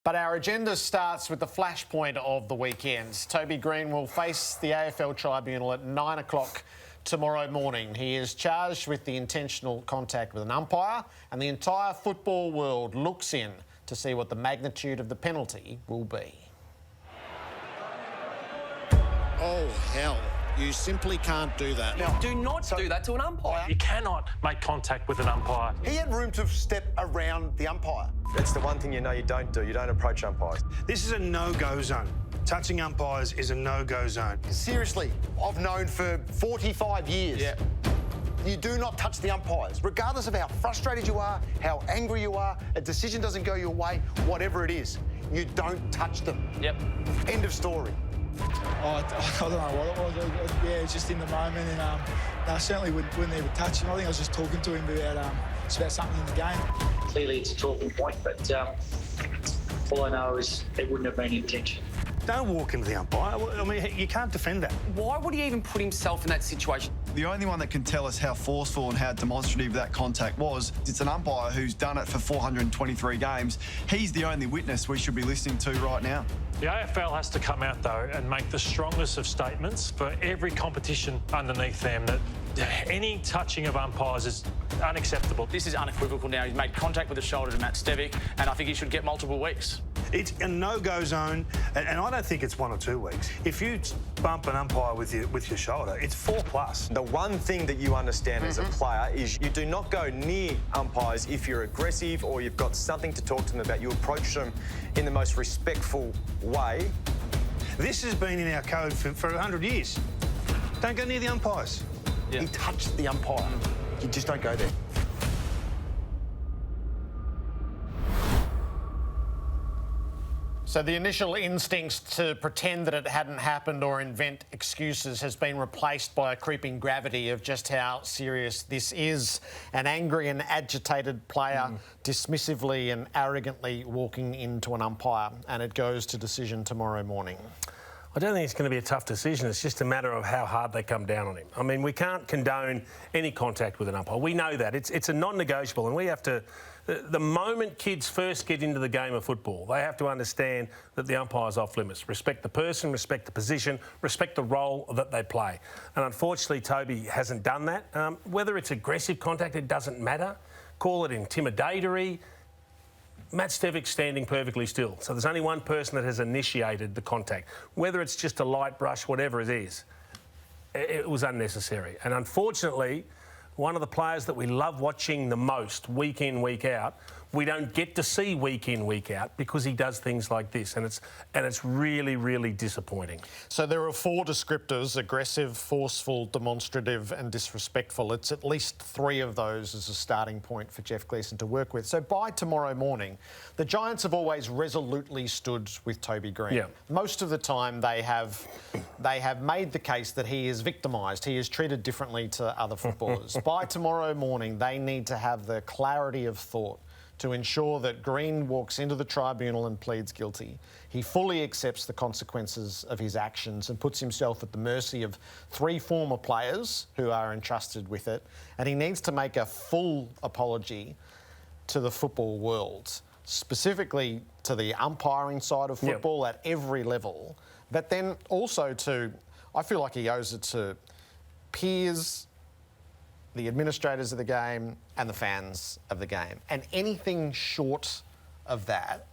But our agenda starts with the flashpoint of the weekend. Toby Greene will face the AFL tribunal at 9 o'clock tomorrow morning. He is charged with the intentional contact with an umpire, and the entire football world looks in to see what the magnitude of the penalty will be. Oh, hell. You simply can't do that. Now, do not do that to an umpire. You cannot make contact with an umpire. He had room to step around the umpire. It's the one thing you know you don't do. You don't approach umpires. This is a no-go zone. Touching umpires is a no-go zone. Seriously, I've known for 45 years. Yeah. You do not touch the umpires. Regardless of how frustrated you are, how angry you are, a decision doesn't go your way, whatever it is, you don't touch them. Yep. End of story. I don't know what it was. Yeah, it's just in the moment, and I certainly wouldn't even touch him. I think I was just talking to him about something in the game. Clearly, it's a talking point, but all I know is it wouldn't have been intention. Don't walk into the umpire. I mean, you can't defend that. Why would he even put himself in that situation? The only one that can tell us how forceful and how demonstrative that contact was, it's an umpire who's done it for 423 games. He's the only witness we should be listening to right now. The AFL has to come out, though, and make the strongest of statements for every competition underneath them that any touching of umpires is unacceptable. This is unequivocal now. He's made contact with the shoulder to Matt Stevic, and I think he should get multiple weeks. It's a no-go zone, and I don't think it's 1 or 2 weeks. If you bump an umpire with your shoulder, it's 4+. The one thing that you understand as a player is you do not go near umpires if you're aggressive or you've got something to talk to them about. You approach them in the most respectful way. This has been in our code for 100 years. Don't go near the umpires. He touched the umpire. You just don't go there. So the initial instincts to pretend that it hadn't happened or invent excuses has been replaced by a creeping gravity of just how serious this is. An angry and agitated player dismissively and arrogantly walking into an umpire, and it goes to decision tomorrow morning. I don't think it's going to be a tough decision. It's just a matter of how hard they come down on him. I mean, we can't condone any contact with an umpire. We know that. It's a non-negotiable, and we have to... The moment kids first get into the game of football, they have to understand that the umpire's off limits. Respect the person, respect the position, respect the role that they play. And unfortunately, Toby hasn't done that. Whether it's aggressive contact, it doesn't matter. Call it intimidatory. Matt Stevic's standing perfectly still. So there's only one person that has initiated the contact. Whether it's just a light brush, whatever it is, it was unnecessary. And unfortunately, one of the players that we love watching the most week in, week out, we don't get to see week in, week out because he does things like this, and it's really, really disappointing. So there are 4 descriptors: aggressive, forceful, demonstrative and disrespectful. It's at least 3 of those as a starting point for Jeff Gleeson to work with. So by tomorrow morning, the Giants have always resolutely stood with Toby Greene. Yeah. Most of the time they have made the case that he is victimised, he is treated differently to other footballers. By tomorrow morning, they need to have the clarity of thought to ensure that Greene walks into the tribunal and pleads guilty. He fully accepts the consequences of his actions and puts himself at the mercy of 3 former players who are entrusted with it. And he needs to make a full apology to the football world, specifically to the umpiring side of football at every level, but then also to, I feel like he owes it to peers, the administrators of the game and the fans of the game. And anything short of that,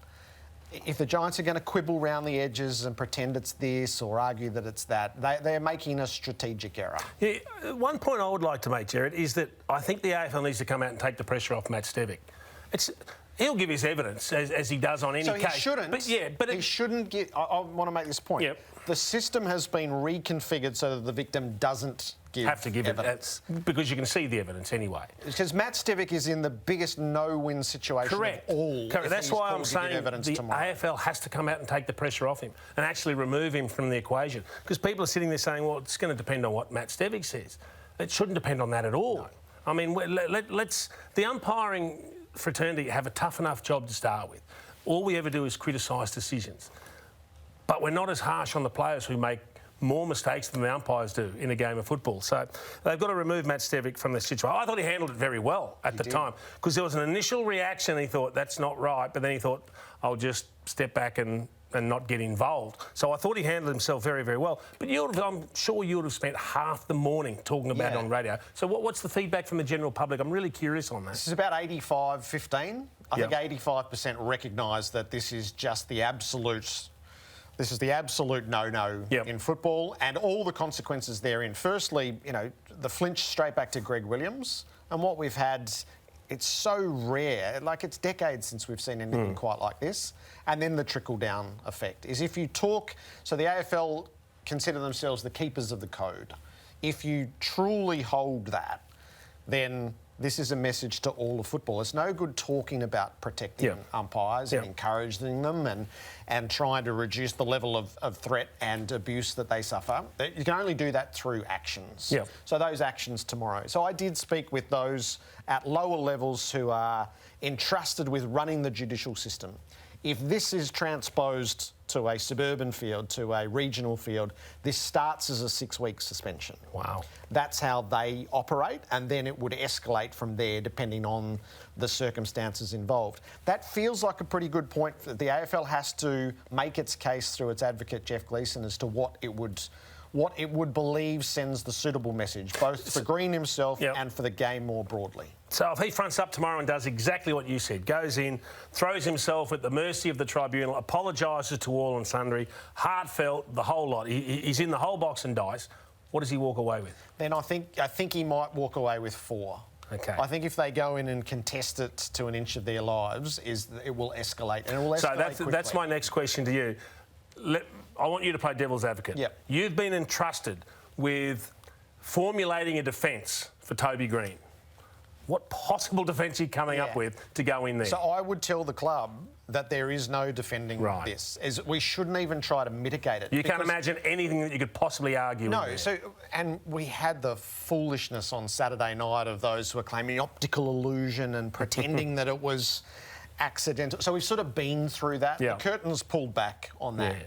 if the Giants are going to quibble around the edges and pretend it's this or argue that it's that, they're making a strategic error. Yeah, one point I would like to make, Jared, is that I think the AFL needs to come out and take the pressure off Matt Stevic. He'll give his evidence, as he does on any case. So he shouldn't. But he shouldn't get... I want to make this point. Yep. The system has been reconfigured so that the victim doesn't have to give evidence. Because you can see the evidence anyway. Because Matt Stevic is in the biggest no-win situation of all. Correct. That's why I'm saying the AFL has to come out and take the pressure off him and actually remove him from the equation. Because people are sitting there saying, well, it's going to depend on what Matt Stevic says. It shouldn't depend on that at all. No. I mean, let's... The umpiring fraternity have a tough enough job to start with. All we ever do is criticise decisions. But we're not as harsh on the players who make more mistakes than the umpires do in a game of football. So they've got to remove Matt Stevic from the situation. I thought he handled it very well at the time, because there was an initial reaction. He thought, that's not right, but then he thought, I'll just step back and not get involved. So I thought he handled himself very, very well. But I'm sure you would have spent half the morning talking about it on radio. So what's the feedback from the general public? I'm really curious on that. This is about 85-15. I think 85% recognise that this is just the absolute... This is the absolute no-no in football, and all the consequences therein. Firstly, you know, the flinch straight back to Greg Williams, and what we've had, it's so rare. Like, it's decades since we've seen anything quite like this. And then the trickle-down effect is if you talk... So the AFL consider themselves the keepers of the code. If you truly hold that, then this is a message to all of football. It's no good talking about protecting umpires and encouraging them and trying to reduce the level of threat and abuse that they suffer. You can only do that through actions. So those actions tomorrow. So I did speak with those at lower levels who are entrusted with running the judicial system. If this is transposed to a suburban field, to a regional field, this starts as a 6-week suspension. Wow. That's how they operate, and then it would escalate from there depending on the circumstances involved. That feels like a pretty good point. The AFL has to make its case through its advocate, Jeff Gleeson, as to what it would believe sends the suitable message, both for Greene himself and for the game more broadly. So if he fronts up tomorrow and does exactly what you said, goes in, throws himself at the mercy of the tribunal, apologises to all and sundry, heartfelt, the whole lot, he's in the whole box and dice, what does he walk away with? Then I think he might walk away with 4. Okay. I think if they go in and contest it to an inch of their lives, it will escalate, and it will escalate So that's my next question to you. I want you to play devil's advocate. You've been entrusted with formulating a defence for Toby Greene. What possible defence are you coming up with to go in there? So I would tell the club that there is no defending this. We shouldn't even try to mitigate it. You can't imagine anything that you could possibly argue. No, and we had the foolishness on Saturday night of those who were claiming optical illusion and pretending that it was accidental. So we've sort of been through that. The curtain's pulled back on that.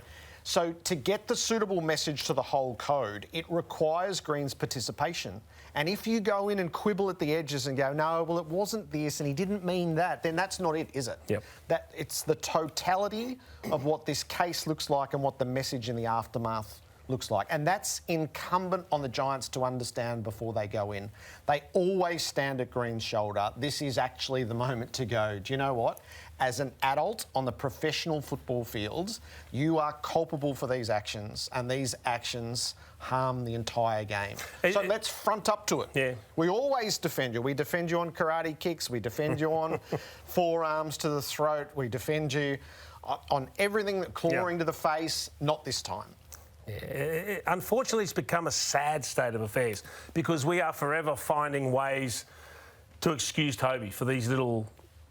So to get the suitable message to the whole code, it requires Greene's participation. And if you go in and quibble at the edges and go, no, well, it wasn't this and he didn't mean that, then that's not it, is it? That it's the totality of what this case looks like and what the message in the aftermath looks like. And that's incumbent on the Giants to understand before they go in. They always stand at Greene's shoulder. This is actually the moment to go, do you know what? As an adult on the professional football fields, you are culpable for these actions, and these actions harm the entire game. So let's front up to it. We always defend you. We defend you on karate kicks. We defend you on forearms to the throat. We defend you on everything, clawing to the face. Not this time. Unfortunately, it's become a sad state of affairs because we are forever finding ways to excuse Toby for these little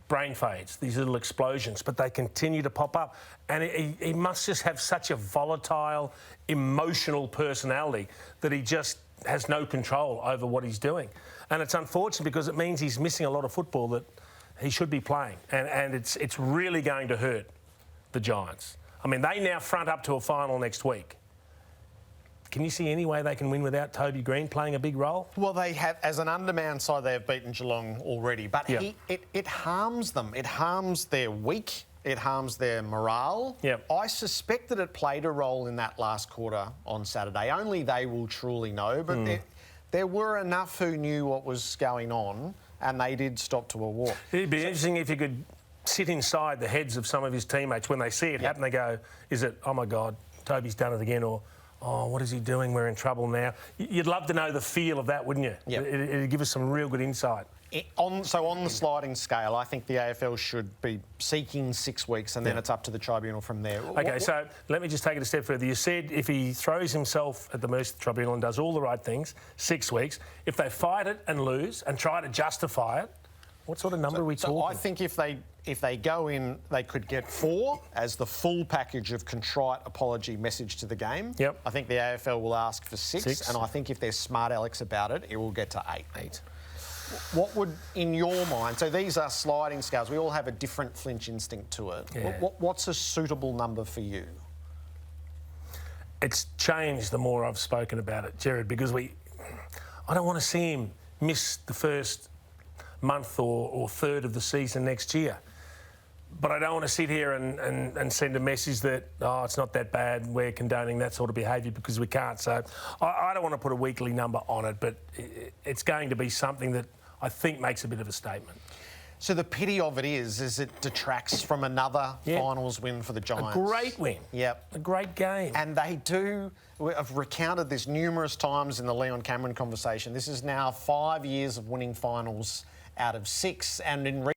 brain fades, these little explosions, but they continue to pop up. And he must just have such a volatile, emotional personality that he just has no control over what he's doing. And it's unfortunate because it means he's missing a lot of football that he should be playing. And it's really going to hurt the Giants. I mean, they now front up to a final next week. Can you see any way they can win without Toby Greene playing a big role? Well, they have, as an undermanned side, they have beaten Geelong already. But it harms them. It harms their week. It harms their morale. I suspect that it played a role in that last quarter on Saturday. Only they will truly know. But there were enough who knew what was going on, and they did stop to a walk. It'd be interesting if you could sit inside the heads of some of his teammates when they see it happen. They go, is it, oh, my God, Toby's done it again, or... oh, what is he doing? We're in trouble now. You'd love to know the feel of that, wouldn't you? It'd give us some real good insight. So on the sliding scale, I think the AFL should be seeking 6 weeks and then it's up to the tribunal from there. OK, so let me just take it a step further. You said if he throws himself at the mercy of the tribunal and does all the right things, 6 weeks. If they fight it and lose and try to justify it, what sort of number are we talking? I think if they go in, they could get 4 as the full package of contrite apology message to the game. I think the AFL will ask for 6, and I think if they're smart Alex about it, it will get to 8. What would, in your mind, so these are sliding scales, we all have a different flinch instinct to it. What's a suitable number for you? it's changed the more I've spoken about it, Jared, because I don't want to see him miss the first month or third of the season next year. But I don't want to sit here and send a message that, oh, it's not that bad, we're condoning that sort of behaviour, because we can't. So I don't want to put a weekly number on it, but it's going to be something that I think makes a bit of a statement. So the pity of it is it detracts from another finals win for the Giants. A great win. Yep. A great game. And they do, I've recounted this numerous times in the Leon Cameron conversation. This is now 5 years of winning finals out of 6, and in